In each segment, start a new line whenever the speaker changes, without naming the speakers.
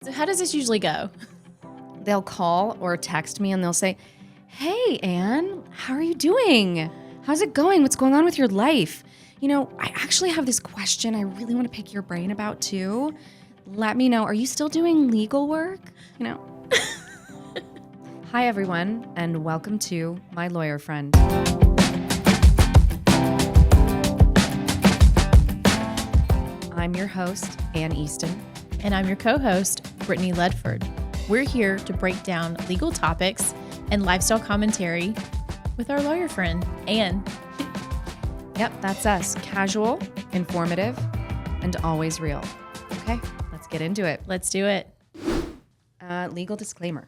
So how does this usually go?
They'll call or text me and they'll say, "Hey, Anne, how are you doing? How's it going? What's going on with your life? You know, I actually have this question I really want to pick your brain about too. Let me know. Are you still doing legal work?" You know. Hi, everyone, and welcome to My Lawyer Friend. I'm your host, Anne Easton.
And I'm your co-host, Brittany Ledford. We're here to break down legal topics and lifestyle commentary with our lawyer friend, Anne.
Yep, that's us. Casual, informative, and always real. Okay, let's get into it.
Let's do it.
Legal disclaimer.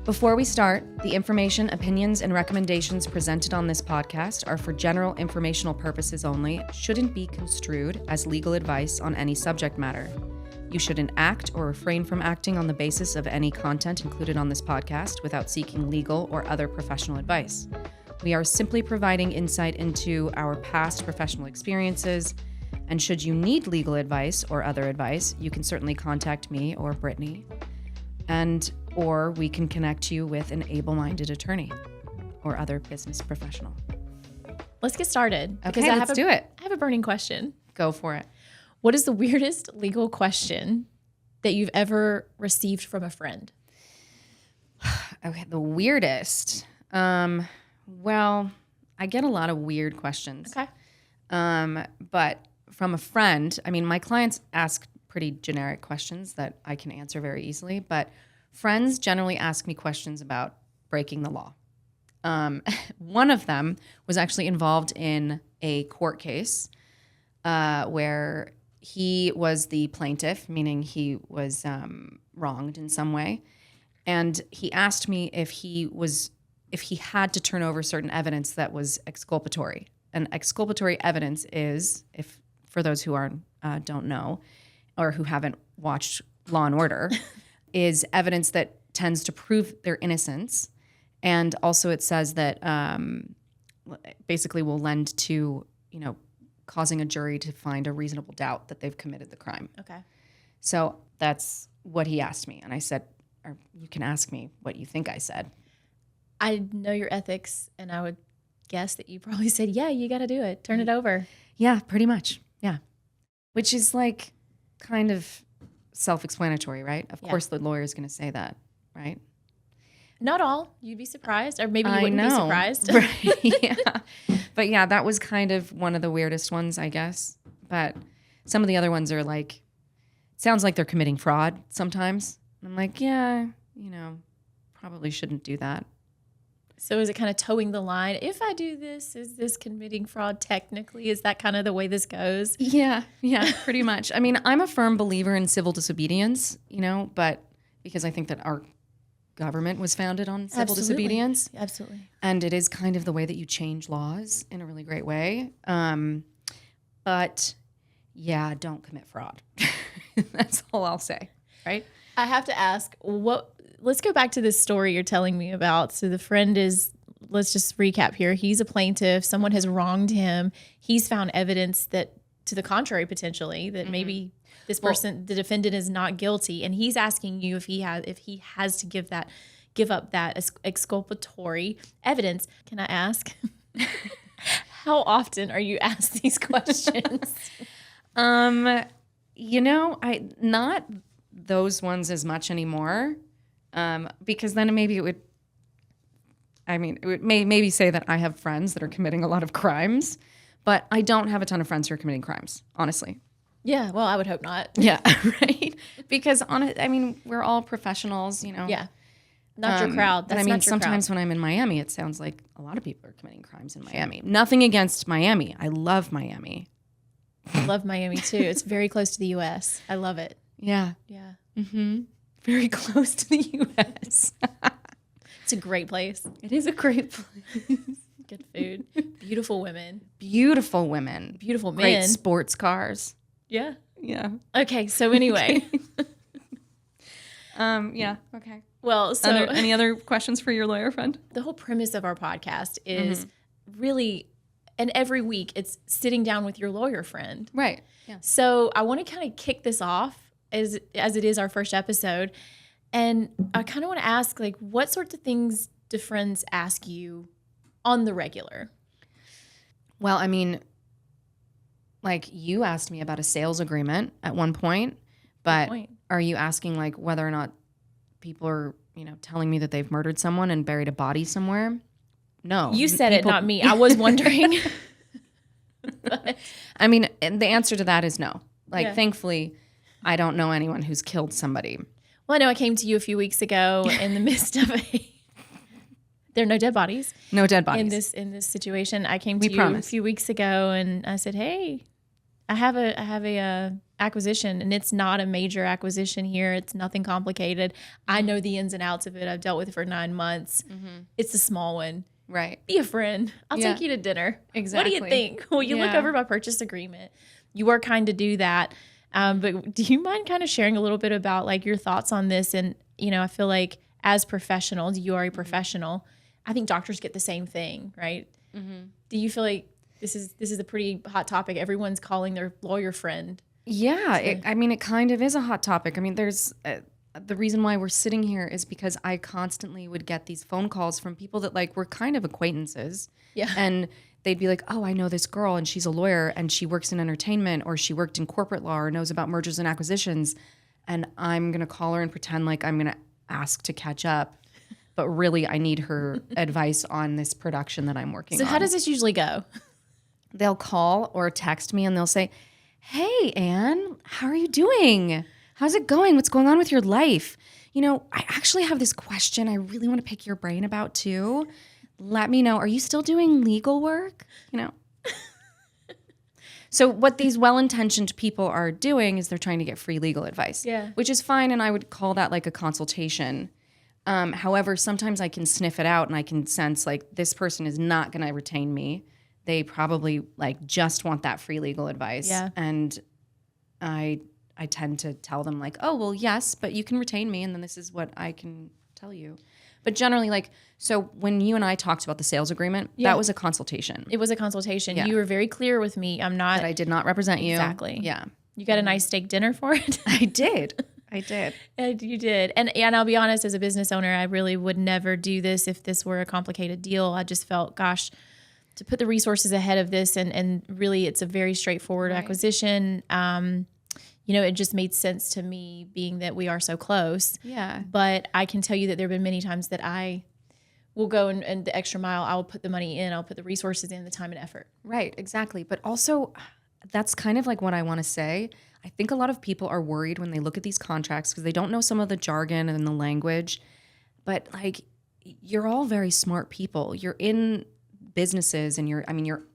Before we start, the information, opinions, and recommendations presented on this podcast are for general informational purposes only, shouldn't be construed as legal advice on any subject matter. You shouldn't act or refrain from acting on the basis of any content included on this podcast without seeking legal or other professional advice. We are simply providing insight into our past professional experiences, and should you need legal advice or other advice, you can certainly contact me or Brittany, or we can connect you with an able-minded attorney or other business professional.
Let's get started.
Okay, let's do it.
I have a burning question.
Go for it.
What is the weirdest legal question that you've ever received from a friend?
Okay, the weirdest. Well, I get a lot of weird questions.
Okay.
But from a friend, I mean, my clients ask pretty generic questions that I can answer very easily, but friends generally ask me questions about breaking the law. One of them was actually involved in a court case where he was the plaintiff, meaning he was wronged in some way. And he asked me if he had to turn over certain evidence that was exculpatory. And exculpatory evidence is, if for those who don't know or who haven't watched Law and Order, is evidence that tends to prove their innocence. And also it says that basically will lend to, causing a jury to find a reasonable doubt that they've committed the crime.
Okay.
So that's what he asked me. And I said, or you can ask me what you think I said.
I know your ethics, and I would guess that you probably said, yeah, you got to do it. Turn it over.
Yeah, pretty much. Yeah. Which is like kind of self-explanatory, right? Of course the lawyer is going to say that, right?
Not all. You'd be surprised, or maybe you wouldn't be surprised.
Right. Yeah. But yeah, that was kind of one of the weirdest ones, I guess. But some of the other ones are like, sounds like they're committing fraud sometimes. I'm like, yeah, probably shouldn't do that.
So is it kind of towing the line? If I do this, is this committing fraud technically? Is that kind of the way this goes?
Yeah, pretty much. I mean, I'm a firm believer in civil disobedience, but because I think that our government was founded on civil disobedience.
Absolutely.
And it is kind of the way that you change laws in a really great way. But yeah, don't commit fraud. That's all I'll say, right?
I have to ask, let's go back to this story you're telling me about. So the friend let's just recap here. He's a plaintiff. Someone has wronged him. He's found evidence that to the contrary, potentially, that maybe this person, the defendant, is not guilty. And he's asking you if he has to give up that exculpatory evidence. Can I ask, how often are you asked these questions?
Not those ones as much anymore. Because then maybe it would maybe say that I have friends that are committing a lot of crimes, but I don't have a ton of friends who are committing crimes, honestly.
Yeah, well, I would hope not.
Yeah, right? Because we're all professionals,
Yeah, not your crowd. That's not your
sometimes
crowd.
when I'm in Miami, it sounds like a lot of people are committing crimes in Miami. Nothing against Miami. I love Miami.
I love Miami too. It's very close to the U.S. I love it.
Yeah.
Yeah.
Mm-hmm. Very close to the U.S.
It's a great place.
It is a great place.
Good food. Beautiful women.
Beautiful women.
Beautiful men.
Great sports cars.
Yeah.
Yeah.
Okay. So anyway.
Yeah. Okay.
Well, so
any other questions for your lawyer friend?
The whole premise of our podcast is really, and every week it's sitting down with your lawyer friend.
Right. Yeah.
So I want to kind of kick this off as it is our first episode. And I kind of want to ask, like, what sorts of things do friends ask you on the regular?
Well, I mean, like you asked me about a sales agreement at one point, but are you asking like whether or not people are, telling me that they've murdered someone and buried a body somewhere? No.
You said it, not me. I was wondering.
I mean, the answer to that is no. Like, thankfully, I don't know anyone who's killed somebody.
Well, I know I came to you a few weeks ago in the midst of there are no dead bodies.
No dead bodies.
In this situation. I came to you a few weeks ago and I said, hey, I have a acquisition, and it's not a major acquisition here. It's nothing complicated. I know the ins and outs of it. I've dealt with it for 9 months. It's a small one.
Right.
Be a friend. I'll take you to dinner.
Exactly.
What do you think? Will you look over my purchase agreement? You are kind to do that. But do you mind kind of sharing a little bit about like your thoughts on this? And, I feel like as professionals, you are a professional. I think doctors get the same thing, right? Do you feel like this is a pretty hot topic? Everyone's calling their lawyer friend.
Yeah. It kind of is a hot topic. I mean, there's the reason why we're sitting here is because I constantly would get these phone calls from people that like were kind of acquaintances. Yeah. And they'd be like, oh, I know this girl and she's a lawyer and she works in entertainment, or she worked in corporate law, or knows about mergers and acquisitions. And I'm going to call her and pretend like I'm going to ask to catch up. But really, I need her advice on this production that I'm working on.
So how does this usually go?
They'll call or text me and they'll say, hey, Anne, how are you doing? How's it going? What's going on with your life? I actually have this question I really want to pick your brain about too. Let me know. Are you still doing legal work? So what these well-intentioned people are doing is they're trying to get free legal advice, which is fine. And I would call that like a consultation. However, sometimes I can sniff it out and I can sense like this person is not going to retain me. They probably like just want that free legal advice. Yeah. And I tend to tell them like, oh, well, yes, but you can retain me. And then this is what I can tell you. But generally, like, so when you and I talked about the sales agreement, that was a consultation.
It was a consultation. Yeah. You were very clear with me.
That I did not represent you.
Exactly.
Yeah.
You got a nice steak dinner for it?
I did.
And you did. And I'll be honest, as a business owner, I really would never do this if this were a complicated deal. I just felt, gosh, to put the resources ahead of this and really it's a very straightforward acquisition. It just made sense to me, being that we are so close.
Yeah.
But I can tell you that there have been many times that I will go and the extra mile. I will put the money in. I'll put the resources in, the time and effort.
Right. Exactly. But also, that's kind of like what I want to say. I think a lot of people are worried when they look at these contracts because they don't know some of the jargon and the language. But like, you're all very smart people. You're in businesses and you're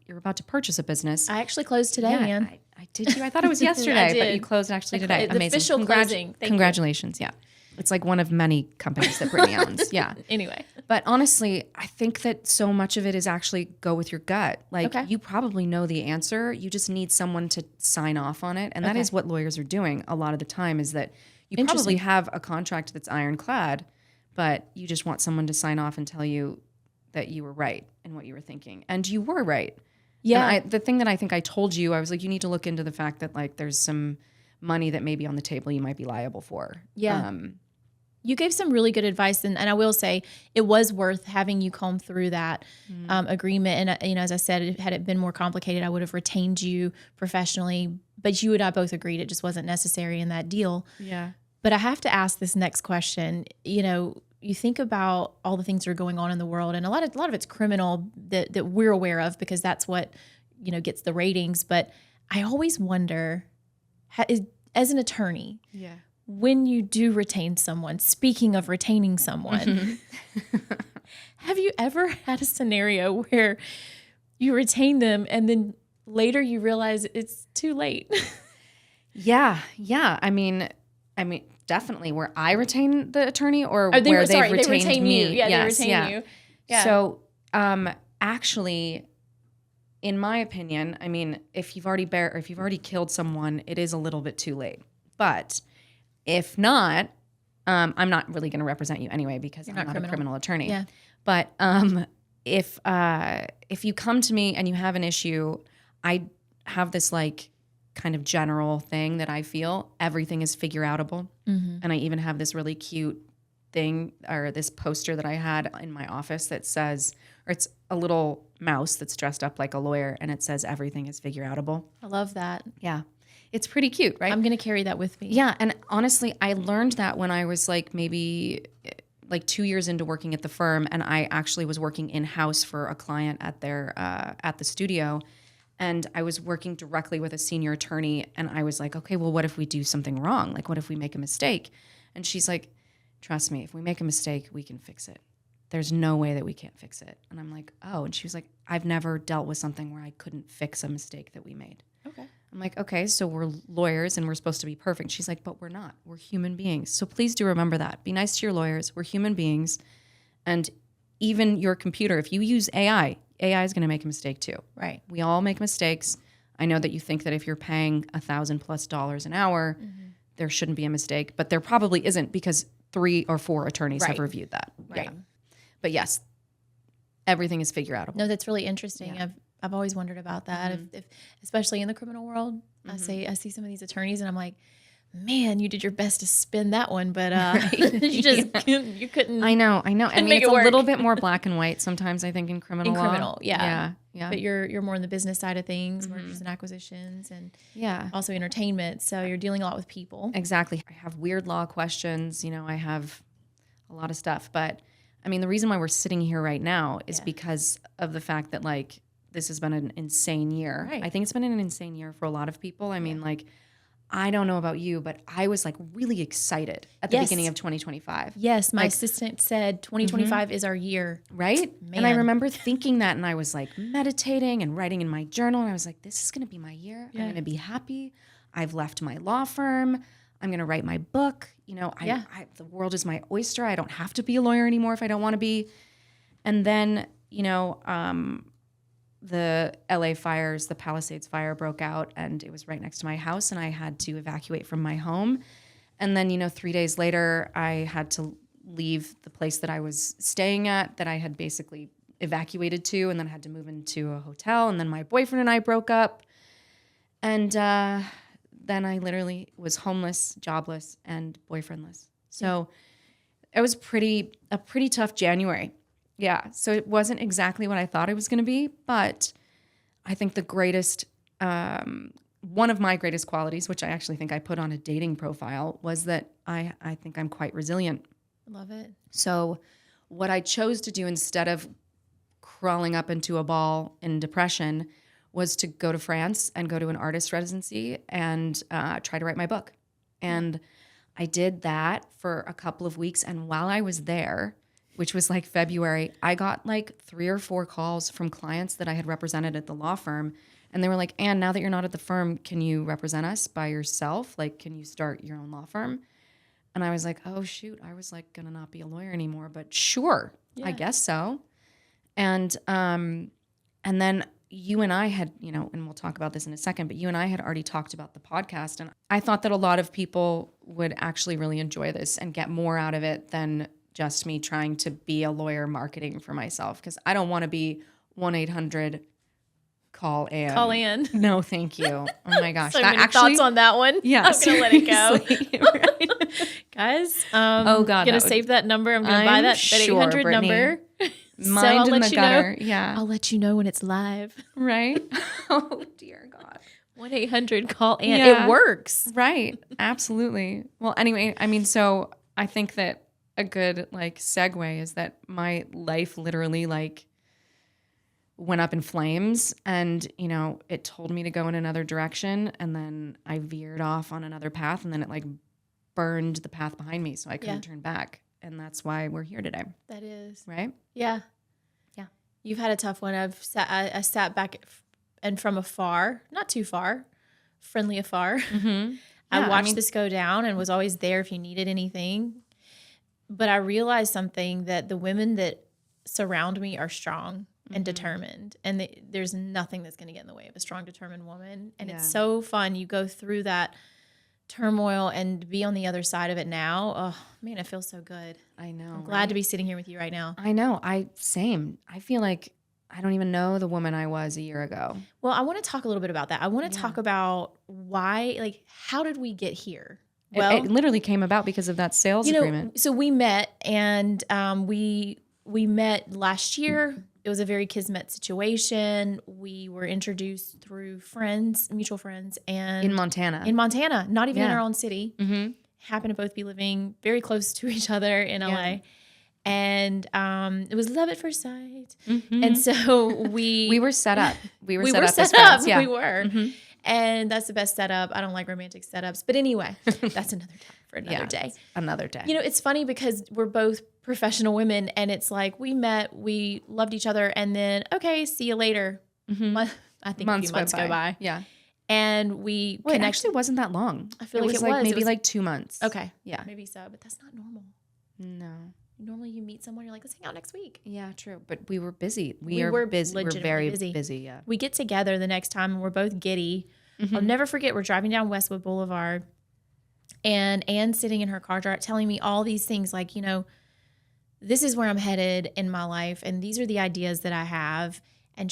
about to purchase a business.
I actually closed today, man.
I did you? I thought it was yesterday, but you closed actually today.
The
Amazing.
official closing.
Congratulations. Yeah. It's like one of many companies that Brittany owns. Yeah.
Anyway.
But honestly, I think that so much of it is actually go with your gut. Like you probably know the answer. You just need someone to sign off on it. And that is what lawyers are doing a lot of the time, is that you probably have a contract that's ironclad, but you just want someone to sign off and tell you that you were right in what you were thinking. And you were right. Yeah. And the thing that I think I told you, I was like, you need to look into the fact that like there's some money that may be on the table you might be liable for.
Yeah. You gave some really good advice. And I will say it was worth having you comb through that agreement. And, as I said, had it been more complicated, I would have retained you professionally. But you and I both agreed it just wasn't necessary in that deal.
Yeah.
But I have to ask this next question. You think about all the things that are going on in the world, and a lot of it's criminal that we're aware of because that's what, gets the ratings. But I always wonder, as an attorney, when you do retain someone, speaking of retaining someone, have you ever had a scenario where you retain them and then later you realize it's too late?
Yeah. I mean, definitely. Where I retain the attorney or
they
where they've
they
retained me.
You. Yeah, yes, they retain you. Yeah.
So, actually, in my opinion, I mean, if you've already killed someone, it is a little bit too late. But if not, I'm not really going to represent you anyway because I'm not a criminal attorney.
Yeah.
But if you come to me and you have an issue, I have this like kind of general thing that I feel. Everything is figure outable. And I even have this really cute thing, or this poster that I had in my office that says, or it's a little mouse that's dressed up like a lawyer, and it says everything is figure outable.
I love that.
Yeah. It's pretty cute, right?
I'm going to carry that with me.
Yeah. And honestly, I learned that when I was like maybe like 2 years into working at the firm, and I actually was working in-house for a client at their at the studio. And I was working directly with a senior attorney, and I was like, okay, well, what if we do something wrong? Like, what if we make a mistake? And she's like, trust me, if we make a mistake, we can fix it. There's no way that we can't fix it. And I'm like, oh. And she was like, I've never dealt with something where I couldn't fix a mistake that we made.
Okay.
I'm like, okay, so we're lawyers and we're supposed to be perfect. She's like, but we're not. We're human beings. So please do remember that. Be nice to your lawyers. We're human beings. And even your computer, if you use AI is going to make a mistake too.
Right.
We all make mistakes. I know that you think that if you're paying $1,000+ an hour, there shouldn't be a mistake, but there probably isn't, because 3 or 4 attorneys have reviewed that.
Right.
Yeah. But yes, everything is figure outable.
No, that's really interesting.
Yeah.
I've always wondered about that. If especially in the criminal world, I see some of these attorneys, and I'm like, man, you did your best to spin that one, but you just you couldn't.
I know. I mean, it's a little bit more black and white sometimes, I think, in criminal law.
Yeah.
Yeah.
But you're more in the business side of things, mergers and acquisitions, and also entertainment. So you're dealing a lot with people.
Exactly. I have weird law questions. You know, I have a lot of stuff. But I mean, the reason why we're sitting here right now is because of the fact that, like, this has been an insane year.
Right.
I think it's been an insane year for a lot of people. I mean, like, I don't know about you, but I was like really excited at the beginning of 2025.
Yes, my assistant said 2025 is our year.
Right? Man. And I remember thinking that, and I was like meditating and writing in my journal, and I was like, this is going to be my year. I'm going to be happy. I've left my law firm. I'm going to write my book. You know, the world is my oyster. I don't have to be a lawyer anymore if I don't want to be. And then, you know, the LA fires, the Palisades fire broke out, and it was right next to my house, and I had to evacuate from my home. And then, you know, 3 days later, I had to leave the place that I was staying at, that I had basically evacuated to, and then I had to move into a hotel. And then my boyfriend and I broke up. And then I literally was homeless, jobless, and boyfriendless. So it was a pretty tough January. Yeah, so it wasn't exactly what I thought it was going to be, but I think the greatest, one of my greatest qualities, which I actually think I put on a dating profile, was that I think I'm quite resilient.
Love it.
So what I chose to do instead of crawling up into a ball in depression was to go to France and go to an artist residency and try to write my book. And I did that for a couple of weeks, and while I was there, which was like February, I got like 3 or 4 calls from clients that I had represented at the law firm. And they were like, Anne, now that you're not at the firm, can you represent us by yourself? Like, can you start your own law firm? And I was like, oh, shoot, I was like going to not be a lawyer anymore, but sure, I guess so. And then you and I had, you know, and we'll talk about this in a second, but you and I had already talked about the podcast. And I thought that a lot of people would actually really enjoy this and get more out of it than just me trying to be a lawyer marketing for myself, because I don't want to be 1-800 call Anne.
Call Anne.
No, thank you. Oh my gosh.
So many thoughts on that one.
Yeah,
I'm going to let it go.
right?
Guys,
oh God,
I'm going to save that number. I'm going to buy that 800
Brittany.
Number.
Mind in the gutter.
Yeah. I'll let you know when it's live.
Right? Oh, dear God.
1-800 call Anne. Yeah. It works.
Right. Absolutely. Well, anyway, I mean, so I think that a good like segue is that my life literally like went up in flames, and you know, it told me to go in another direction, and then I veered off on another path, and then it like burned the path behind me, so I couldn't turn back. And that's why we're here today.
That is.
Right?
Yeah.
Yeah.
You've had a tough one. I sat back and from afar, not too far, friendly afar.
Mm-hmm.
I watched this go down and was always there if you needed anything. But I realized something, that the women that surround me are strong and determined. And there's nothing that's going to get in the way of a strong, determined woman. And it's so fun. You go through that turmoil and be on the other side of it now. Oh, man, it feels so good.
I know.
I'm glad to be sitting here with you right now.
I know. Same. I feel like I don't even know the woman I was a year ago.
Well, I want to talk a little bit about that. I want to talk about why, like, how did we get here?
Well, it literally came about because of that sales agreement.
So we met, and we met last year. It was a very kismet situation. We were introduced through friends, mutual friends, and
In Montana,
not even in our own city. Mm-hmm. Happened to both be living very close to each other in LA. And it was love at first sight. Mm-hmm. And so we
were set up. We were
set
as
up.
friends. Yeah.
We were. Mm-hmm. And that's the best setup. I don't like romantic setups. But anyway, that's another topic for another day.
Another day.
It's funny because we're both professional women, and it's like we met, we loved each other, and then, okay, see you later. Mm-hmm. I think a few months go by.
Yeah.
And we connected.
It actually wasn't that long.
I feel like it was.
Maybe like 2 months.
Okay.
Yeah.
Maybe so, but that's not normal.
No.
Normally you meet someone, you're like, let's hang out next week.
Yeah, true. But we were busy. We
were
busy. We're very busy. Yeah.
We get together the next time and we're both giddy. Mm-hmm. I'll never forget, we're driving down Westwood Boulevard, and Anne's sitting in her car telling me all these things like, this is where I'm headed in my life, and these are the ideas that I have. And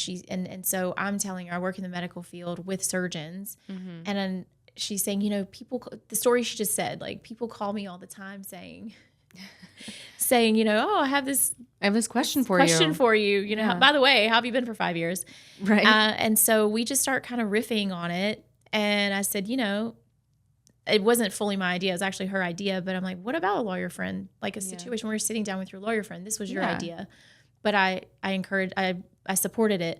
so I'm telling her I work in the medical field with surgeons. Mm-hmm. And then she's saying, people, the story she just said, like, people call me all the time saying, oh, I have this
question for you.
By the way, how have you been for 5 years?
Right.
And so we just start kind of riffing on it. And I said, it wasn't fully my idea. It was actually her idea. But I'm like, what about a lawyer friend? Like a situation where you're sitting down with your lawyer friend. This was your idea. But I supported it.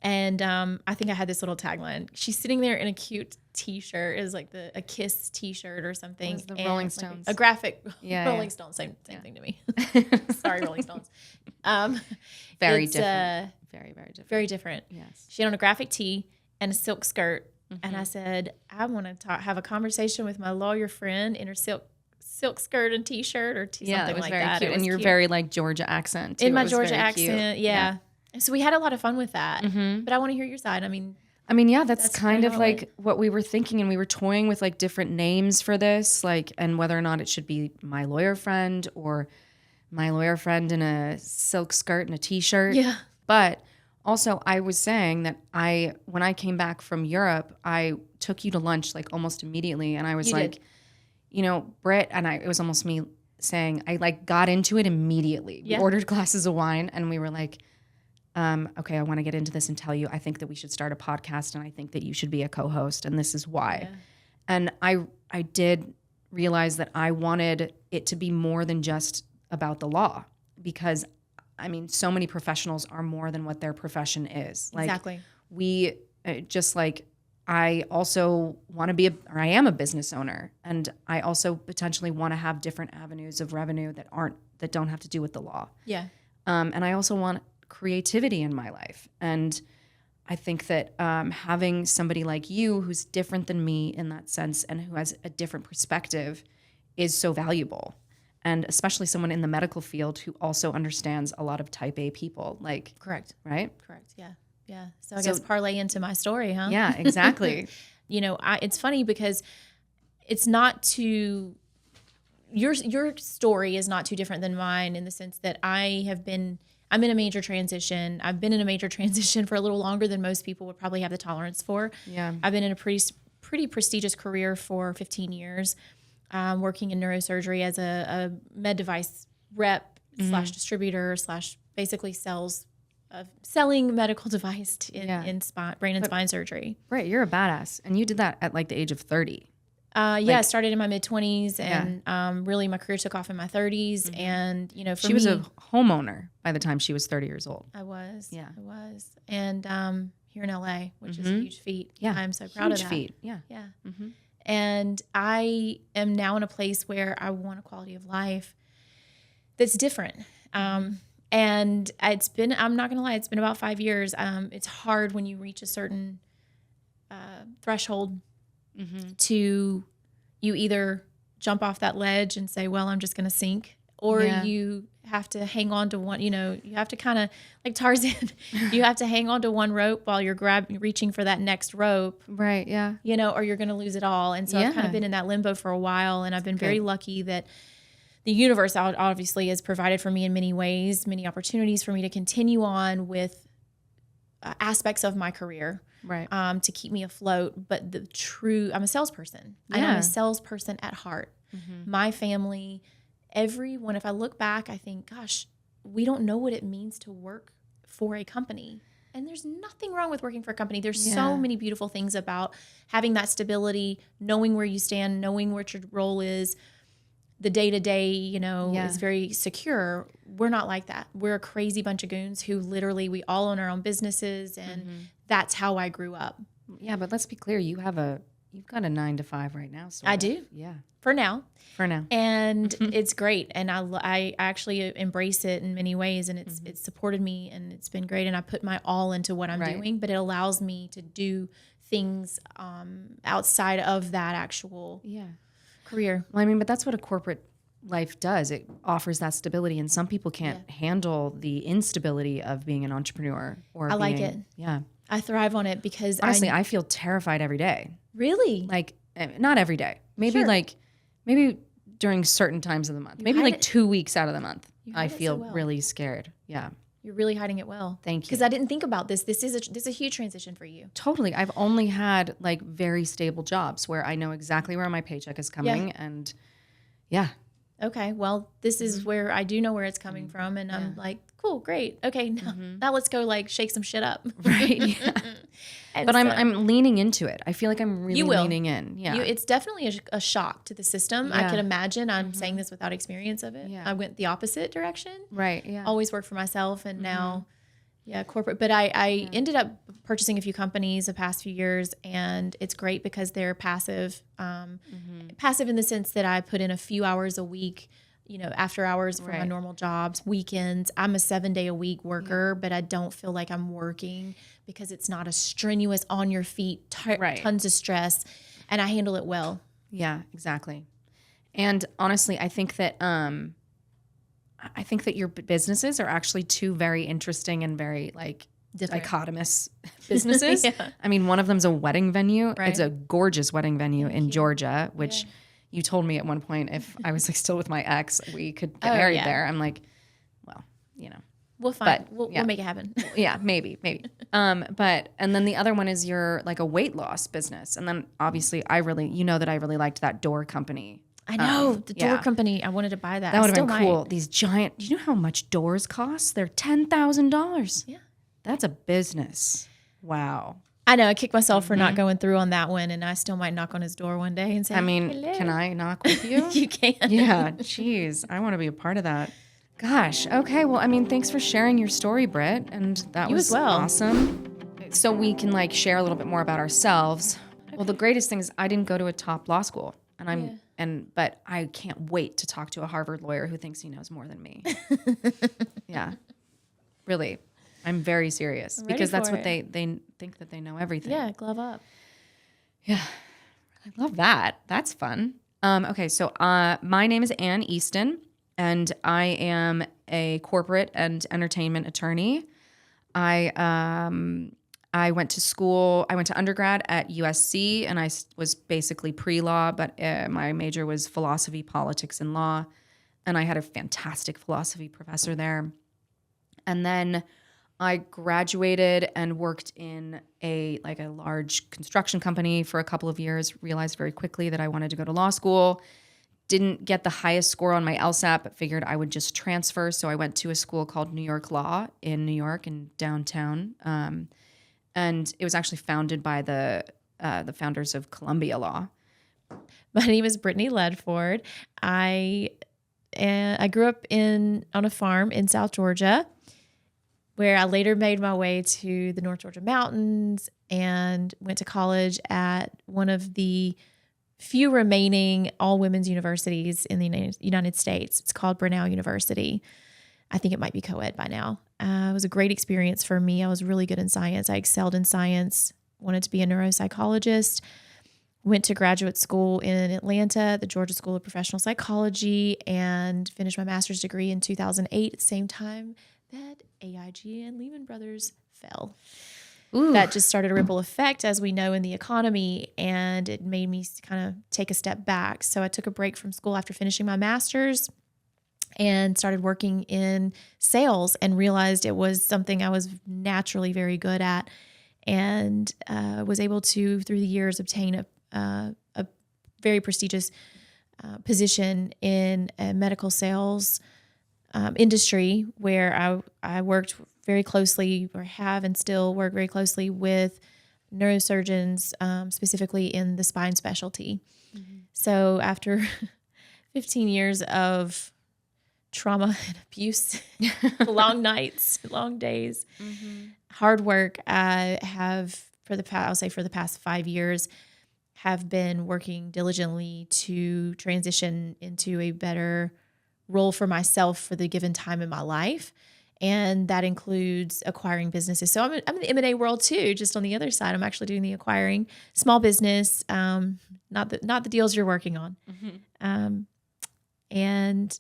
And I think I had this little tagline. She's sitting there in a cute T-shirt. It was like a Kiss T-shirt or something.
The Rolling Stones.
Like a graphic. Rolling Stones. Same thing to me. Sorry, Rolling Stones.
Very different. Very, very different.
Very different.
Yes.
She had on a graphic tee and a silk skirt. Mm-hmm. And I said, I want to have a conversation with my lawyer friend in her silk skirt and T-shirt or something like that.
It was very cute. And your very like Georgia accent too.
In my Georgia accent, yeah. So we had a lot of fun with that. Mm-hmm. But I want to hear your side. I mean,
that's kind of like what we were thinking, and we were toying with like different names for this, like, and whether or not it should be my lawyer friend or my lawyer friend in a silk skirt and a T-shirt.
Yeah.
But also, I was saying that when I came back from Europe, I took you to lunch like almost immediately, and I was Britt, and it was almost me saying I like got into it immediately. Yeah. We ordered glasses of wine, and we were like, okay, I want to get into this and tell you, I think that we should start a podcast, and I think that you should be a co-host, and this is why. Yeah. And I did realize that I wanted it to be more than just about the law, because so many professionals are more than what their profession is. Like,
exactly.
We just like, I also want to be I am a business owner, and I also potentially want to have different avenues of revenue that don't have to do with the law.
Yeah.
And I also want creativity in my life. And I think that having somebody like you who's different than me in that sense and who has a different perspective is so valuable. And especially someone in the medical field who also understands a lot of type A people. Like,
correct.
Right?
Correct. Yeah. Yeah. So I guess parlay into my story, huh?
Yeah, exactly.
It's funny because it's not too, your story is not too different than mine in the sense that I'm in a major transition. I've been in a major transition for a little longer than most people would probably have the tolerance for.
Yeah.
I've been in a pretty prestigious career for 15 years, working in neurosurgery as a med device rep / distributor / basically selling medical device in brain and spine surgery.
Right. You're a badass. And you did that at like the age of 30.
I started in my mid-20s, and really my career took off in my 30s. Mm-hmm. And, for
she was a homeowner by the time she was 30 years old.
I was.
Yeah.
I was. And here in LA, which is a huge feat.
Yeah.
I'm so proud of that.
Huge feat. Yeah.
Yeah. Mm-hmm. And I am now in a place where I want a quality of life that's different. And it's been, I'm not going to lie, it's been about 5 years. It's hard when you reach a certain threshold to you either jump off that ledge and say, well, I'm just going to sink, or you have to hang on to one, you have to kind of like Tarzan, you have to hang on to one rope while you're reaching for that next rope.
Right. Yeah.
Or you're going to lose it all. And so I've kind of been in that limbo for a while, and I've been very lucky that the universe obviously has provided for me in many ways, many opportunities for me to continue on with aspects of my career,
Right.
to keep me afloat. But I'm a salesperson, and I'm a salesperson at heart. My family, everyone, if I look back, I think, gosh, we don't know what it means to work for a company. And there's nothing wrong with working for a company. There's so many beautiful things about having that stability, knowing where you stand, knowing what your role is. The day-to-day, is very secure. We're not like that. We're a crazy bunch of goons who literally, we all own our own businesses, and that's how I grew up.
Yeah, but let's be clear. You've got a 9 to 5 right now.
I do.
Yeah.
For now. And
Mm-hmm.
it's great. And I actually embrace it in many ways, and it's supported me, and it's been great. And I put my all into what I'm doing, but it allows me to do things outside of that actual career.
Well, I mean, but that's what a corporate life does. It offers that stability, and some people can't handle the instability of being an entrepreneur. Or
I like it.
Yeah.
I thrive on it because
honestly, I feel terrified every day.
Really?
Like, not every day. Maybe maybe during certain times of the month. Maybe like 2 weeks out of the month. I feel really scared. Yeah.
You're really hiding it well.
Thank you.
Because I didn't think about this. This is a huge transition for you.
Totally. I've only had like very stable jobs where I know exactly where my paycheck is coming, and
Okay. Well, this is where I do know where it's coming from, and I'm like, cool, great. Okay, now let's go like shake some shit up.
Right. Yeah. But so, I'm leaning into it. I feel like I'm really leaning in. Yeah.
It's definitely a shock to the system. I can imagine. I'm saying this without experience of it.
Yeah.
I went the opposite direction.
Right. Yeah.
Always worked for myself, and now, corporate. But I ended up purchasing a few companies the past few years, and it's great because they're passive. Passive in the sense that I put in a few hours a week, after hours for my normal jobs, weekends. I'm a 7-day-a-week worker, but I don't feel like I'm working because it's not a strenuous, on your feet, tons of stress, and I handle it well. Yeah,
exactly. And honestly, I think that your businesses are actually two very interesting and very dichotomous businesses. I mean, one of them's a wedding venue. Right. It's a gorgeous wedding venue in Georgia, which you told me at one point if I was still with my ex, we could get married there. I'm like, well,
we'll find, we'll make it happen.
Yeah, maybe. And then the other one is your a weight loss business. And then obviously that I really liked that door company.
I know the door company. I wanted to buy that.
That would have been cool. These giant, do you know how much doors cost? They're $10,000. Yeah. That's a business. Wow.
I know. I kicked myself for not going through on that one, and I still might knock on his door one day and say, hello.
Can I knock with you?
You can.
Yeah. Jeez. I want to be a part of that. Gosh. Okay. Well, thanks for sharing your story, Britt. And that was awesome. So we can share a little bit more about ourselves. Okay. Well, the greatest thing is I didn't go to a top law school, and but I can't wait to talk to a Harvard lawyer who thinks he knows more than me. Yeah. Really. I'm very serious because that's what they think, that they know everything.
Yeah, glove up.
Yeah, I love that. That's fun. Okay, so my name is Anne Easton, and I am a corporate and entertainment attorney. I went to school. I went to undergrad at USC, and I was basically pre-law, but my major was philosophy, politics, and law, and I had a fantastic philosophy professor there. And then I graduated and worked in a large construction company for a couple of years, realized very quickly that I wanted to go to law school. Didn't get the highest score on my LSAT, but figured I would just transfer. So I went to a school called New York Law in New York in downtown. And it was actually founded by the founders of Columbia Law.
My name is Brittany Ledford. I grew up on a farm in South Georgia, where I later made my way to the North Georgia mountains and went to college at one of the few remaining all-women's universities in the United States. It's called Brinnell University. I think it might be co-ed by now. It was a great experience for me. I was really good in science. I excelled in science, wanted to be a neuropsychologist, went to graduate school in Atlanta, the Georgia School of Professional Psychology, and finished my master's degree in 2008 at the same time that AIG and Lehman Brothers fell. Ooh. That just started a ripple effect, as we know, in the economy, and it made me kind of take a step back. So I took a break from school after finishing my master's and started working in sales and realized it was something I was naturally very good at, and was able to, through the years, obtain a very prestigious position in a medical sales industry where I worked very closely, or have and still work very closely with neurosurgeons, specifically in the spine specialty. Mm-hmm. So after 15 years of trauma and abuse, long nights, long days, hard work, I have for the past 5 years, have been working diligently to transition into a better role for myself for the given time in my life. And that includes acquiring businesses. So I'm in the M&A world too, just on the other side. I'm actually doing the acquiring small business, not the deals you're working on. And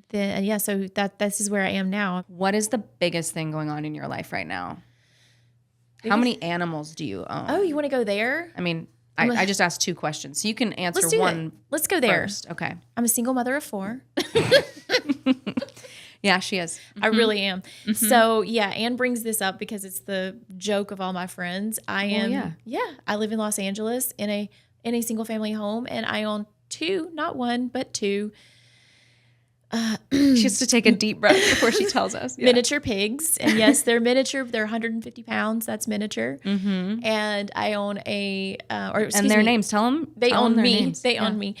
then, so this is where I am now.
What is the biggest thing going on in your life right now? How many animals do you own?
Oh, you want to go there?
I mean, I just asked 2 questions, so you can answer one.
Let's go there
first. Okay.
I'm a single mother of 4.
Yeah, she is.
I really am. So Anne brings this up because it's the joke of all my friends. I live in Los Angeles in a single family home, and I own 2, not 1, but 2.
She has to take a deep breath before she tells us.
Yeah. Miniature pigs. And yes, they're miniature. They're 150 pounds. That's miniature. And I own and
their names. Tell them.
They own me.
Names.
They own me.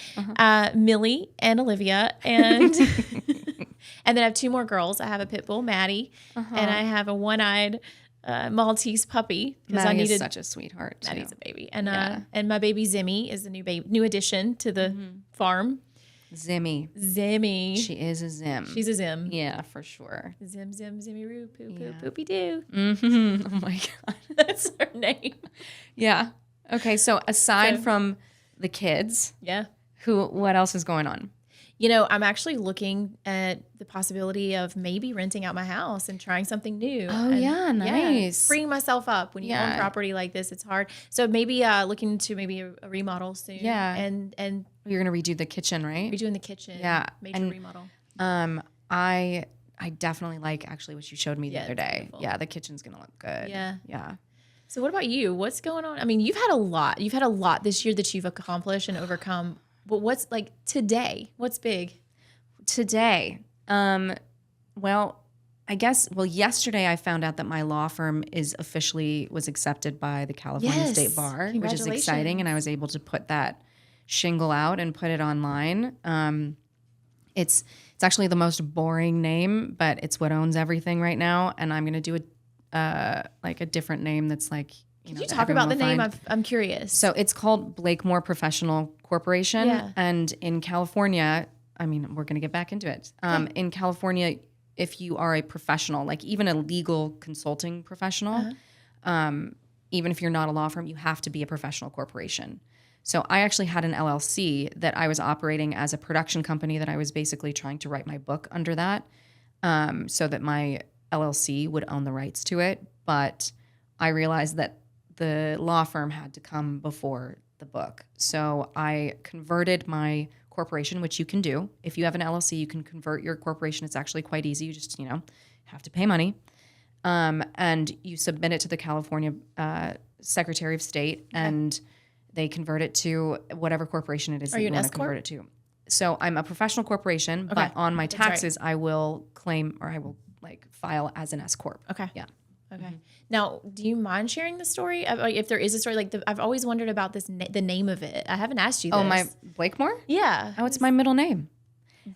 Millie and Olivia. And and then I have 2 more girls. I have a pit bull, Maddie, and I have a one-eyed Maltese puppy.
Maddie is such a sweetheart, too.
Maddie's a baby. And my baby Zimmy is the new addition to the farm.
Zimmy.
She
is a Zim.
She's a Zim.
Yeah, for sure.
Zim, Zimmy, Roo, Poo, Poo, Poopy Doo.
Oh my God.
That's her name.
Yeah. Okay, so aside from the kids, what else is going on?
I'm actually looking at the possibility of maybe renting out my house and trying something new.
Oh, nice.
Freeing myself up. When you own property like this, it's hard. So maybe looking to maybe a remodel soon.
Yeah.
And
you're going to redo the kitchen, right?
Redoing the kitchen.
Yeah.
Major remodel.
I definitely like actually what you showed me the other day.
Beautiful.
Yeah, the kitchen's going to look good.
Yeah.
Yeah.
So what about you? What's going on? I mean, you've had a lot. You've had a lot this year that you've accomplished and overcome. But what's like today? What's big?
Today? Yesterday I found out that my law firm was accepted by the California State Bar, which is exciting. And I was able to put that shingle out and put it online. It's actually the most boring name, but it's what owns everything right now. And I'm going to do a different name that's like,
Can you talk about the name? I'm curious.
So it's called Blakemore Professional Corporation.
Yeah.
And in California, I mean, we're going to get back into it. In California, if you are a professional, like even a legal consulting professional, even if you're not a law firm, you have to be a professional corporation. So I actually had an LLC that I was operating as a production company that I was basically trying to write my book under that, so that my LLC would own the rights to it. But I realized that the law firm had to come before the book. So I converted my corporation, which you can do. If you have an LLC, you can convert your corporation. It's actually quite easy. You just, have to pay money. And you submit it to the California Secretary of State, and they convert it to whatever corporation it is that you want to convert it to. So I'm a professional corporation, but on my taxes, I will claim, or I will file as an S corp.
Okay.
Yeah.
Okay. Mm-hmm. Now, do you mind sharing the story? If there is a story, I've always wondered about this, the name of it. I haven't asked you this.
Oh, my Blakemore?
Yeah.
Oh, it's my middle name.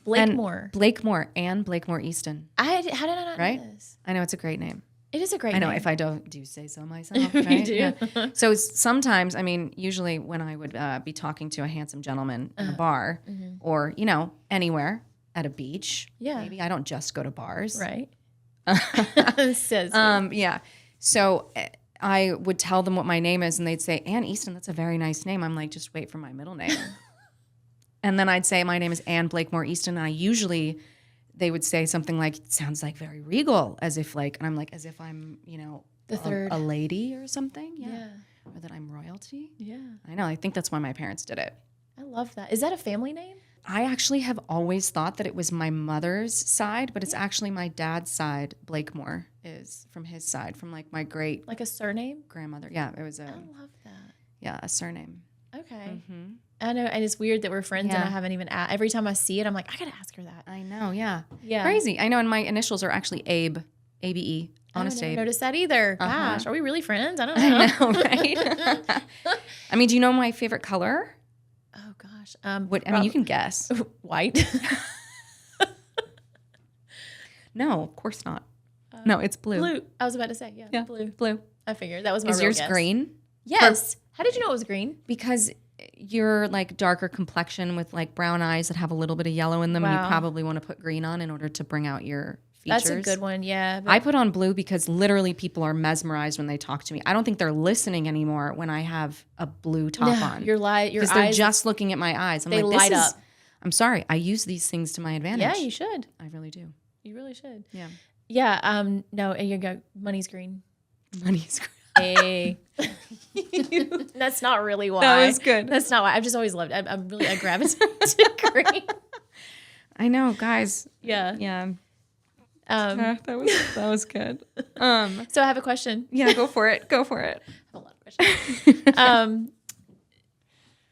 Blakemore.
Blakemore, Anne Blakemore Easton.
How did I not know this?
I know, it's a great name.
It is a great name.
I know, if I do say so myself, right?
You do.
Yeah. So sometimes, usually when I would be talking to a handsome gentleman in a bar or, anywhere at a beach, maybe I don't just go to bars.
Right.
Says yeah. So I would tell them what my name is, and they'd say, Anne Easton, that's a very nice name. I'm like, just wait for my middle name. And then I'd say, my name is Anne Blakemore Easton. And they would say something like, it sounds like very regal, as if and I'm like, as if I'm,
the third,
a lady or something. Yeah. Or that I'm royalty.
Yeah.
I know. I think that's why my parents did it.
I love that. Is that a family name?
I actually have always thought that it was my mother's side, but it's actually my dad's side. Blakemore is from his side, from like my great
Like a surname?
grandmother. Yeah, it was
I love that.
a surname.
Okay. I know, and it's weird that we're friends and I
Yeah.
haven't even every time I see it, I'm like, I gotta ask her that.
I know, yeah.
Yeah.
Crazy. I know, and my initials are actually Abe, A-B-E, Honest
I never
Abe.
noticed that either. Gosh, are we really friends? I don't know.
I know, right? I mean, do you know my favorite color?
Oh gosh.
What? I mean, you can guess.
White.
No, of course not. No, it's blue.
Blue. I was about to say, yeah,
Yeah,
blue.
blue.
I figured that was my
Is
real
yours
guess.
green?
Yes. How did you know it was green?
Because you're like darker complexion with like brown eyes that have a little bit of yellow in them, and you
Wow.
probably want to put green on in order to bring out your features.
That's a good one. Yeah. But
I put on blue because literally people are mesmerized when they talk to me. I don't think they're listening anymore when I have a blue top on.
your
Because they're
eyes
just looking at my eyes. I'm
they
like,
light
this is,
up.
I'm sorry. I use these things to my advantage.
Yeah, you should.
I really do.
You really should.
Yeah.
Yeah. No, you go. Money's green.
Money's great.
Hey. That's not really why.
That was good.
That's not why. I've just always loved it. I gravitate to green.
I know, guys.
Yeah.
Yeah.
Um,
That was good.
so I have a question.
Yeah, go for it. Go for it.
I have a lot of questions.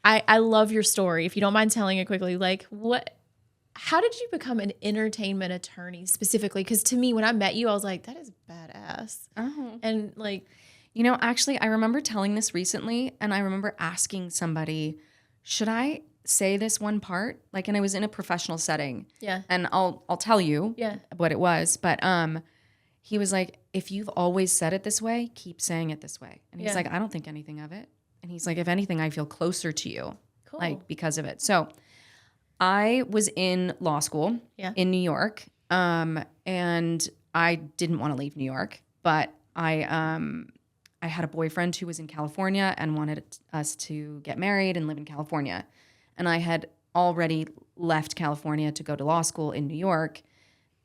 I love your story. If you don't mind telling it quickly, like how did you become an entertainment attorney specifically? Because to me, when I met you, I was like, that is badass.
Oh.
And like,
You know, actually, I remember telling this recently, and I remember asking somebody, should I say this one part? Like, and I was in a professional setting.
yeah.
And I'll tell you
Yeah.
what it was. But he was like, if you've always said it this way, keep saying it this way. And he's
Yeah.
like, I don't think anything of it. And he's like, if anything, I feel closer to you,
Cool.
like because of it. So I was in law school
Yeah.
in New York, and I didn't want to leave New York, but I had a boyfriend who was in California and wanted us to get married and live in California. And I had already left California to go to law school in New York.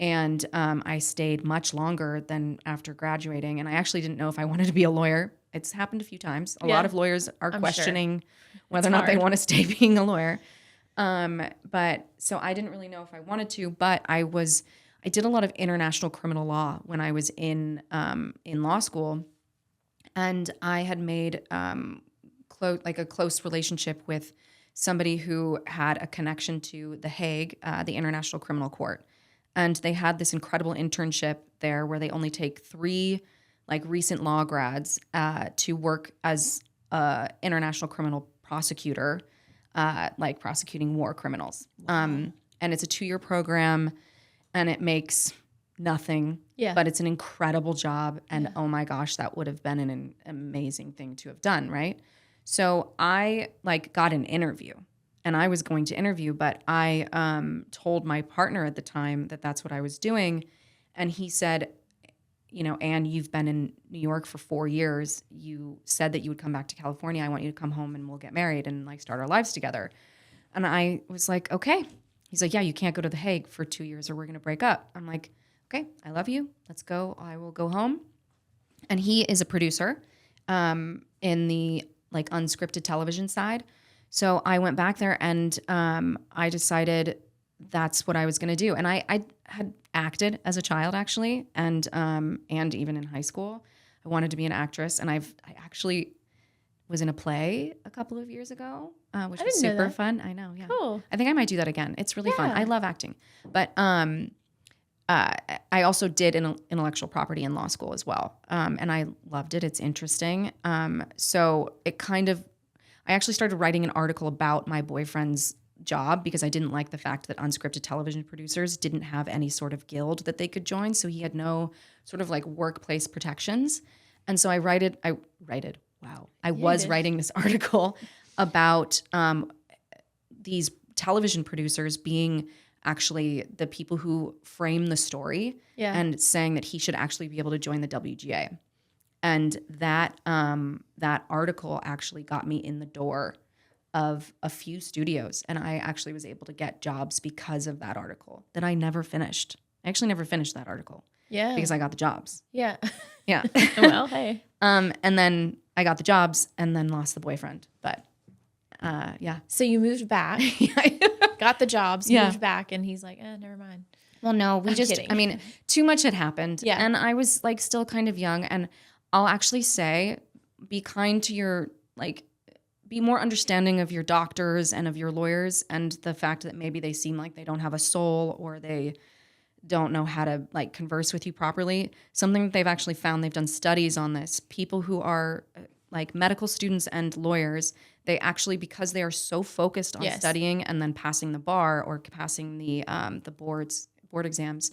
And I stayed much longer than after graduating. And I actually didn't know if I wanted to be a lawyer. It's happened a few times. A lot of lawyers are
I'm
questioning whether
It's
or not they
hard.
want to stay being a lawyer. But so I didn't really know if I wanted to, but I did a lot of international criminal law when I was in law school. And I had made a close relationship with somebody who had a connection to The Hague, the International Criminal Court. And they had this incredible internship there where they only take 3 like recent law grads to work as an international criminal prosecutor, like prosecuting war criminals. And it's a 2-year program, and it makes nothing.
Yeah.
But it's an incredible job. And oh my gosh, that would have been an amazing thing to have done, right? So I got an interview, and I was going to interview, but I told my partner at the time that that's what I was doing. And he said, you know, Anne, you've been in New York for 4 years. You said that you would come back to California. I want you to come home and we'll get married and like start our lives together. And I was like, okay. He's like, yeah, you can't go to The Hague for 2 years or we're going to break up. I'm like, okay, I love you. Let's go. I will go home. And he is a producer in the like unscripted television side. So I went back there and I decided that's what I was going to do. And I had acted as a child actually, and even in high school. I wanted to be an actress, and I actually was in a play a couple of years ago, which was
didn't know
super
that.
fun. I know, yeah.
Cool.
I think I might do that again. It's really fun.
Yeah.
I love acting. But I also did intellectual property in law school as well, and I loved it. It's interesting. So it kind of, I actually started writing an article about my boyfriend's job because I didn't like the fact that unscripted television producers didn't have any sort of guild that they could join. So he had no sort of like workplace protections. And so I was writing this article about these television producers being actually the people who frame the story and saying that he should actually be able to join the WGA. And that article actually got me in the door of a few studios. And I actually was able to get jobs because of that article that I never finished. I actually never finished that article.
Yeah.
Because I got the jobs.
Yeah.
Yeah.
Well, hey.
And then I got the jobs and then lost the boyfriend. But yeah.
So you moved back. got the jobs,
Yeah.
moved back, and he's like, never mind.
Well, no, we just,
kidding.
I mean, too much had happened.
Yeah.
And I was like still kind of young. And I'll actually say, be kind to your, like, be more understanding of your doctors and of your lawyers and the fact that maybe they seem like they don't have a soul or they don't know how to like converse with you properly. Something that they've actually found, they've done studies on this. People who are like medical students and lawyers, they actually, because they are so focused on studying and then passing the bar or passing the board exams,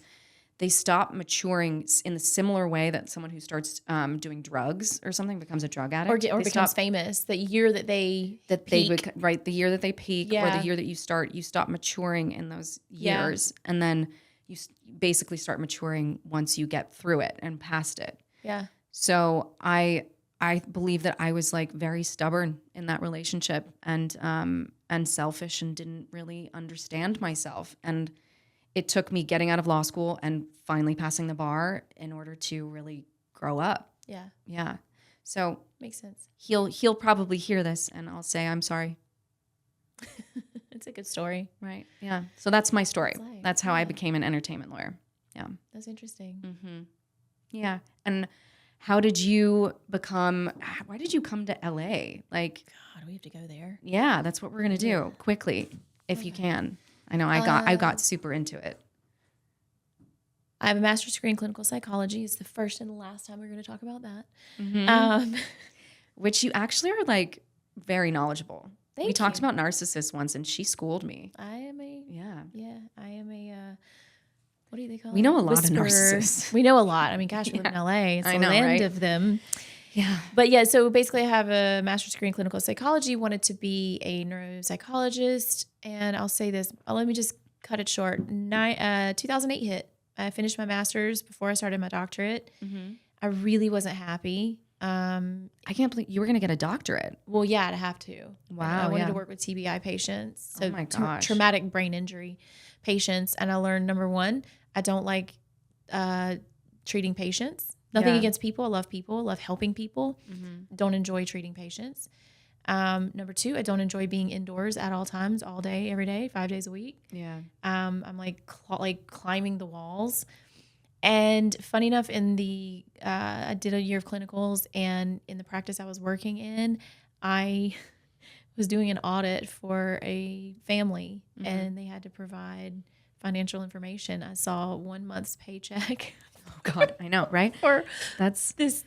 they stop maturing in the similar way that someone who starts doing drugs or something becomes a drug addict
Or becomes famous. The year that they peak.
The year that they peak or the year that you stop maturing in those years, and then you basically start maturing once you get through it and past it.
Yeah.
So I believe that I was like very stubborn in that relationship and selfish and didn't really understand myself. And it took me getting out of law school and finally passing the bar in order to really grow up.
Yeah.
Yeah. So
makes sense.
He'll probably hear this and I'll say, I'm sorry.
It's a good story.
Right. Yeah. So that's my story. That's how I became an entertainment lawyer. Yeah.
That's interesting.
Mm-hmm. Yeah. And how did you why did you come to LA? Like,
God, we have to go there.
Yeah, that's what we're going to do quickly if you can. I know I got super into it.
I have a master's degree in clinical psychology. It's the first and the last time we're going to talk about that.
Mm-hmm. Which you actually are like very knowledgeable.
We
talked about narcissists once and she schooled me.
I am a what do they call it?
We know a lot of narcissists.
We know a lot. I mean, gosh, we live in LA. It's the land of them.
Yeah.
But yeah, so basically I have a master's degree in clinical psychology, wanted to be a neuropsychologist. And I'll say this, let me just cut it short. 2008 hit. I finished my master's before I started my doctorate.
Mm-hmm.
I really wasn't happy.
I can't believe you were going to get a doctorate.
Well, yeah, I'd have to.
Wow.
I wanted to work with TBI patients. So
oh my gosh.
Traumatic brain injury patients. And I learned, number one, I don't like treating patients. Nothing against people. I love helping people.
Mm-hmm.
Don't enjoy treating patients. Number two, I don't enjoy being indoors at all times, all day, every day, 5 days a week.
Yeah.
I'm like climbing the walls. And funny enough, I did a year of clinicals, and in the practice I was working in, I was doing an audit for a family, and they had to provide financial information. I saw 1 month's paycheck.
Oh God, I know, right?
Or
that's
this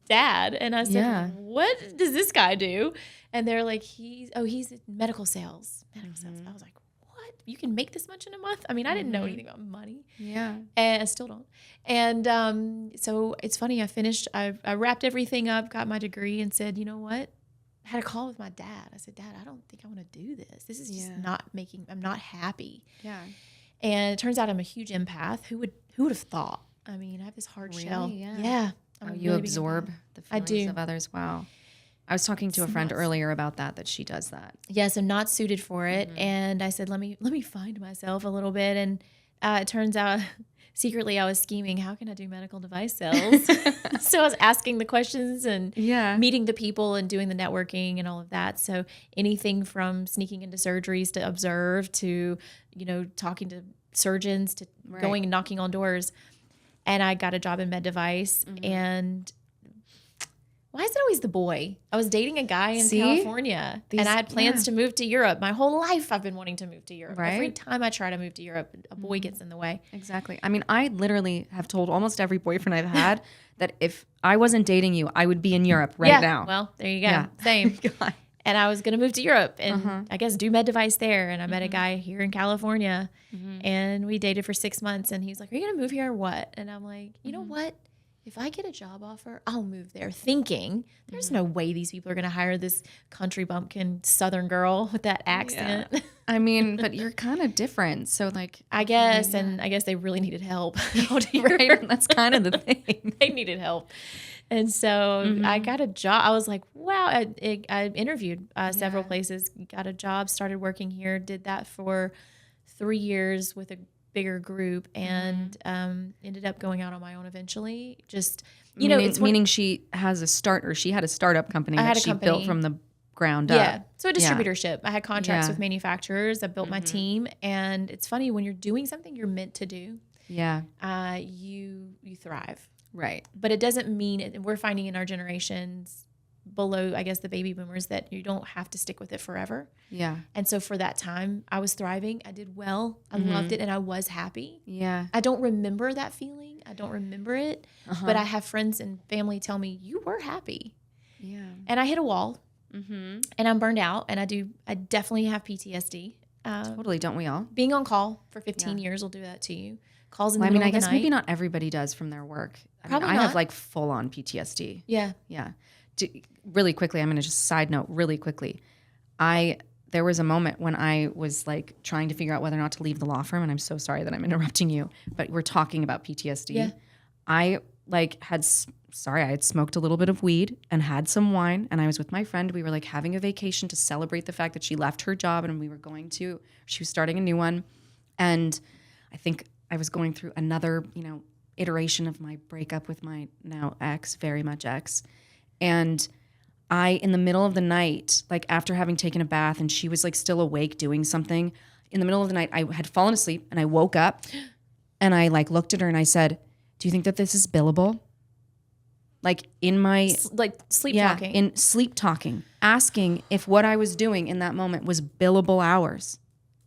dad, and I said, "What does this guy do?" And they're like, "He's in medical sales." I was like, "What? You can make this much in a month?" I mean, I didn't know anything about money.
Yeah,
and I still don't. And so it's funny. I wrapped everything up, got my degree, and said, "You know what?" I had a call with my dad. I said, "Dad, I don't think I want to do this. This is just I'm not happy."
Yeah.
And it turns out I'm a huge empath. Who would have thought? I mean, I have this hard shell. Yeah.
You absorb the feelings
do.
of others. Wow. I was talking to a friend earlier about that she does that.
Yes, I'm not suited for it. And I said, let me find myself a little bit. And it turns out secretly I was scheming, how can I do medical device sales? So I was asking the questions and meeting the people and doing the networking and all of that. So anything from sneaking into surgeries to observe to, talking to surgeons to going and knocking on doors. And I got a job in med device. And why is it always the boy? I was dating a guy in California and I had plans to move to Europe. My whole life I've been wanting to move to Europe.
Right?
Every time I try to move to Europe, a boy gets in the way.
Exactly. I mean, I literally have told almost every boyfriend I've had that if I wasn't dating you, I would be in Europe right now.
Well, there you go. Yeah. Same. And I was going to move to Europe and I guess do med device there. And I met a guy here in California and we dated for 6 months. And he's like, "Are you going to move here or what?" And I'm like, you know what? If I get a job offer, I'll move there, thinking there's no way these people are going to hire this country bumpkin Southern girl with that accent.
Yeah. I mean, but you're kind of different. So like,
I guess, and I guess they really needed help.
Right? That's kind of the thing.
They needed help. And so I got a job. I was like, wow. I interviewed several places, got a job, started working here, did that for 3 years with a bigger group and ended up going out on my own eventually. Just,
meaning she had a startup company that she built from the ground
Yeah.
up.
So a distributorship. I had contracts
Yeah.
with manufacturers. I built my team, and it's funny when you're doing something you're meant to do,
Yeah.
you thrive.
Right.
But it doesn't mean we're finding in our generations below, I guess, the baby boomers, that you don't have to stick with it forever.
Yeah.
And so for that time, I was thriving. I did well. I loved it, and I was happy.
Yeah.
I don't remember that feeling. I don't remember it. But I have friends and family tell me, you were happy.
Yeah.
And I hit a wall, and I'm burned out, and I definitely have PTSD.
Totally. Don't we all?
Being on call for 15 years will do that to you. Calls in the
I mean,
middle
I
of the
guess
night.
maybe not everybody does from their work.
Probably
I
not.
have like full on PTSD.
Yeah.
Yeah. Really quickly, I'm going to just side note really quickly. There was a moment when I was like trying to figure out whether or not to leave the law firm, and I'm so sorry that I'm interrupting you, but we're talking about PTSD.
Yeah.
I had smoked a little bit of weed and had some wine, and I was with my friend. We were like having a vacation to celebrate the fact that she left her job and she was starting a new one. And I think I was going through another, iteration of my breakup with my now ex, very much ex. And in the middle of the night, like after having taken a bath and she was like still awake doing something, in the middle of the night, I had fallen asleep and I woke up and I like looked at her and I said, "Do you think that this is billable?" Like in my
Sleep talking.
in sleep talking, asking if what I was doing in that moment was billable hours.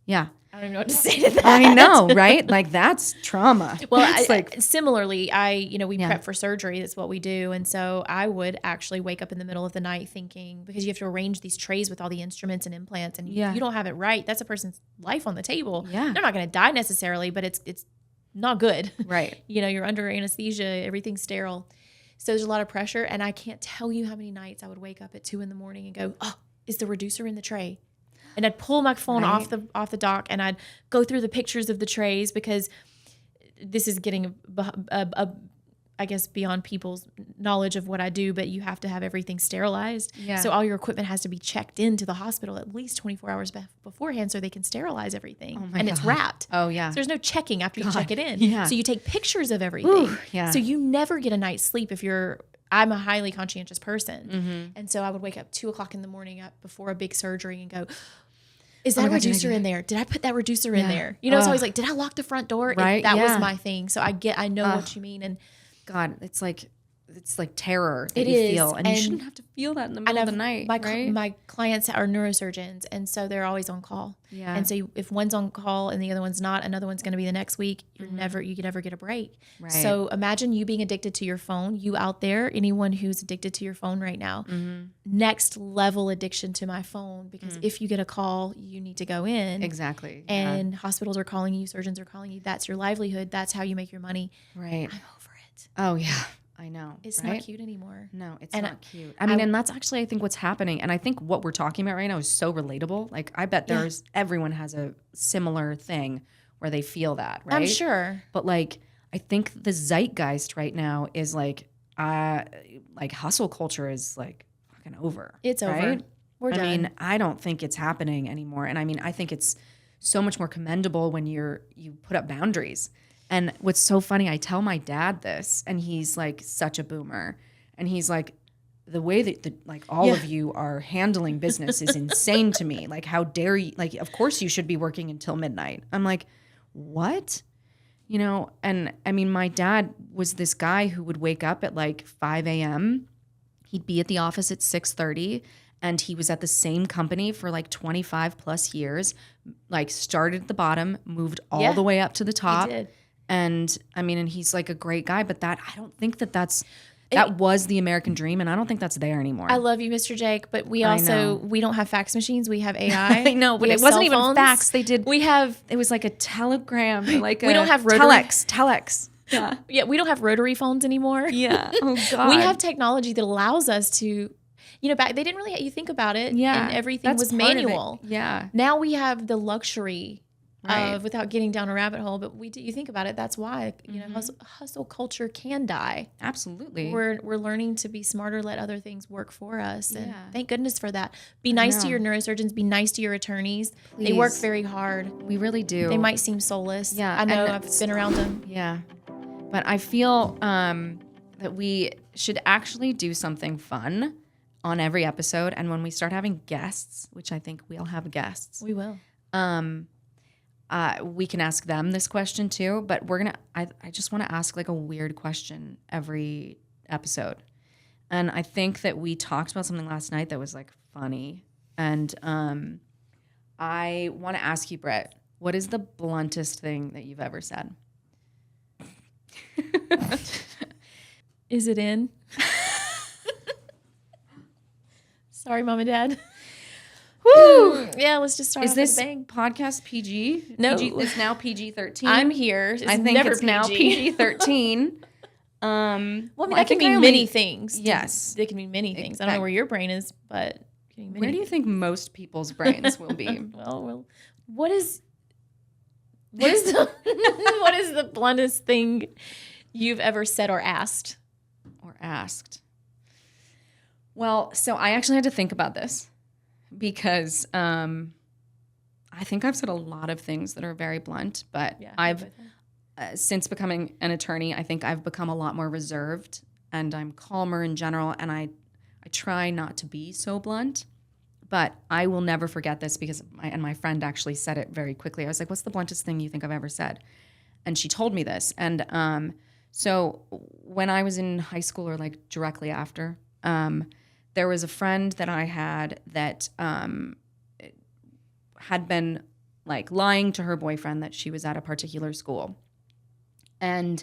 Yeah.
I don't even know what to say to that.
I know, right? Like that's trauma.
Well,
That's
similarly, we prep for surgery. That's what we do. And so I would actually wake up in the middle of the night thinking, because you have to arrange these trays with all the instruments and implants, and if you don't have it right, that's a person's life on the table.
Yeah.
They're not going to die necessarily, but it's not good.
Right.
You're under anesthesia, everything's sterile. So there's a lot of pressure. And I can't tell you how many nights I would wake up at 2 a.m. and go, "Oh, is the reducer in the tray?" And I'd pull my phone off the dock, and I'd go through the pictures of the trays, because this is getting I guess beyond people's knowledge of what I do, but you have to have everything sterilized.
Yeah.
So all your equipment has to be checked into the hospital at least 24 hours beforehand, so they can sterilize everything.
Oh my
and
God.
it's wrapped.
Oh yeah.
So there's no checking after you check it in.
Yeah.
So you take pictures of everything.
Ooh, yeah.
So you never get a night's sleep I'm a highly conscientious person.
Mm-hmm.
And so I would wake up 2 o'clock in the morning before a big surgery and go, is that
my God,
reducer in there? Did I put that reducer in there? It's always like, did I lock the front door?
Right,
That was
yeah.
my thing. So I know what you mean. And
God, it's like terror that
It
you
is,
feel, and you
and-
shouldn't have to feel that in the middle of the night, right?
my clients are neurosurgeons, and so they're always on call.
Yeah.
And so if one's on call and the other one's not, another one's going to be the next week. You can never get a break.
Right.
So imagine you being addicted to your phone. You out there, anyone who's addicted to your phone right now, next level addiction to my phone, because if you get a call, you need to go in.
Exactly.
And hospitals are calling you, surgeons are calling you. That's your livelihood. That's how you make your money.
Right.
I'm over it.
Oh yeah. I know.
It's
right?
not cute anymore.
No, it's
And
not cute. I mean, and that's actually, I think, what's happening. And I think what we're talking about right now is so relatable. Like, I bet everyone has a similar thing where they feel that, right?
I'm sure.
But like, I think the zeitgeist right now is like hustle culture is like fucking over.
It's over.
Right?
We're done.
I mean, I don't think it's happening anymore. And I mean, I think it's so much more commendable when you put up boundaries. And what's so funny, I tell my dad this, and he's like such a boomer. And he's like, the way that all of you are handling business is insane to me. Like, how dare you? Like, of course you should be working until midnight. I'm like, what? And I mean, my dad was this guy who would wake up at like 5 a.m. He'd be at the office at 6:30. And he was at the same company for like 25 plus years, like started at the bottom, moved all the way up to the top.
He did.
And I mean, and he's like a great guy, but I don't think that was the American dream. And I don't think that's there anymore.
I love you, Mr. Jake, but we
know.
we don't have fax machines. We have AI.
I know, but it wasn't even fax. It was like a telegram, or like
we don't have rotary
telex. Yeah.
Yeah, we don't have rotary phones anymore.
Yeah. Oh God.
We have technology that allows us to, back they didn't really let you think about it.
Yeah.
And everything
That's
was
part of it.
manual.
Yeah.
Now we have the luxury
Right.
of, without getting down a rabbit hole, but you think about it, that's why, hustle culture can die.
Absolutely.
We're learning to be smarter, let other things work for us. And
Yeah.
thank goodness for that. Be nice to your neurosurgeons, be nice to your attorneys. They work
Please.
very hard.
We really do.
They might seem soulless.
Yeah,
I know,
and
I've been around them.
Yeah. But I feel that we should actually do something fun on every episode. And when we start having guests, which I think we'll have guests,
We will.
we can ask them this question too. But I just want to ask like a weird question every episode. And I think that we talked about something last night that was like funny. And I want to ask you, Britt, what is the bluntest thing that you've ever said?
Is it in? Sorry, Mom and Dad. Woo! Yeah, let's just start
Is
off
this
with a bang.
podcast PG?
No.
It's now PG-13.
I'm here. It's
I think
never
it's now
PG.
PG-13.
Well, I mean, that can mean many things.
Yes.
They can mean many things. I don't know where your brain is, but it can mean many
Where do you
things.
think most people's brains will be?
Well, what is the what is the bluntest thing you've ever said or asked?
Or asked. Well, so I actually had to think about this because I think I've said a lot of things that are very blunt, but I've since becoming an attorney, I think I've become a lot more reserved and I'm calmer in general, and I try not to be so blunt. But I will never forget this because my friend actually said it very quickly. I was like, what's the bluntest thing you think I've ever said? And she told me this. And so when I was in high school or like directly after, there was a friend that I had that had been like lying to her boyfriend that she was at a particular school. And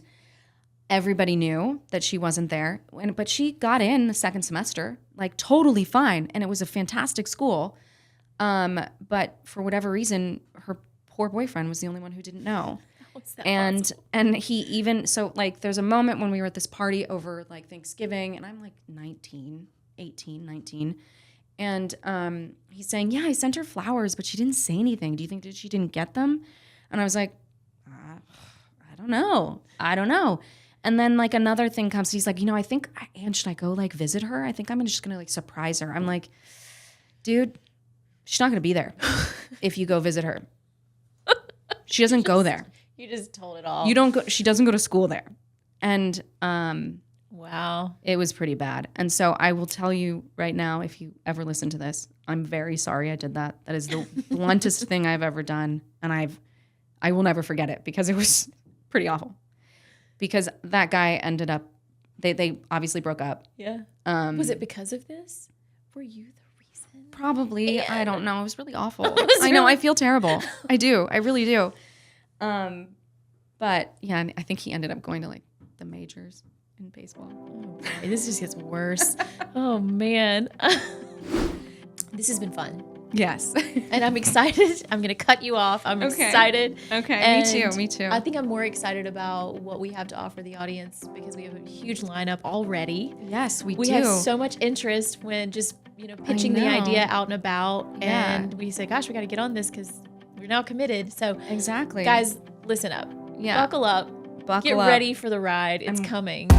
everybody knew that she wasn't there, but she got in the second semester, like totally fine. And it was a fantastic school. But for whatever reason, her poor boyfriend was the only one who didn't know.
What's that
And he even, so like there's a moment when we were at this party over like Thanksgiving and I'm like 19. And he's saying, yeah, I sent her flowers, but she didn't say anything. Do you think that she didn't get them? And I was like, I don't know. And then like another thing comes. He's like, I think, Anne, should I go like visit her? I think I'm just going to like surprise her. I'm like, dude, she's not going to be there if you go visit her. She doesn't go there.
You just told it all.
You don't go. She doesn't go to school there. And
wow,
it was pretty bad. And so I will tell you right now, if you ever listen to this, I'm very sorry I did that. That is the bluntest thing I've ever done, and I will never forget it because it was pretty awful. Because that guy ended up, they obviously broke up.
Yeah. Was it because of this? Were you the reason?
Probably. And I don't know. It was really awful. I know. I feel terrible. I do. I really do. But yeah, I think he ended up going to like the majors in baseball.
Oh boy, this just gets worse. Oh man. This has been fun.
Yes.
And I'm excited. I'm going to cut you off. I'm excited.
Okay.
And
Me too.
I think I'm more excited about what we have to offer the audience because we have a huge lineup already.
Yes, we do.
We have so much interest when just, pitching the idea out and about.
Yeah.
And we say, gosh, we got to get on this because we're now committed. So
exactly.
guys, listen up.
Yeah.
Buckle up. Get ready for the ride. It's coming.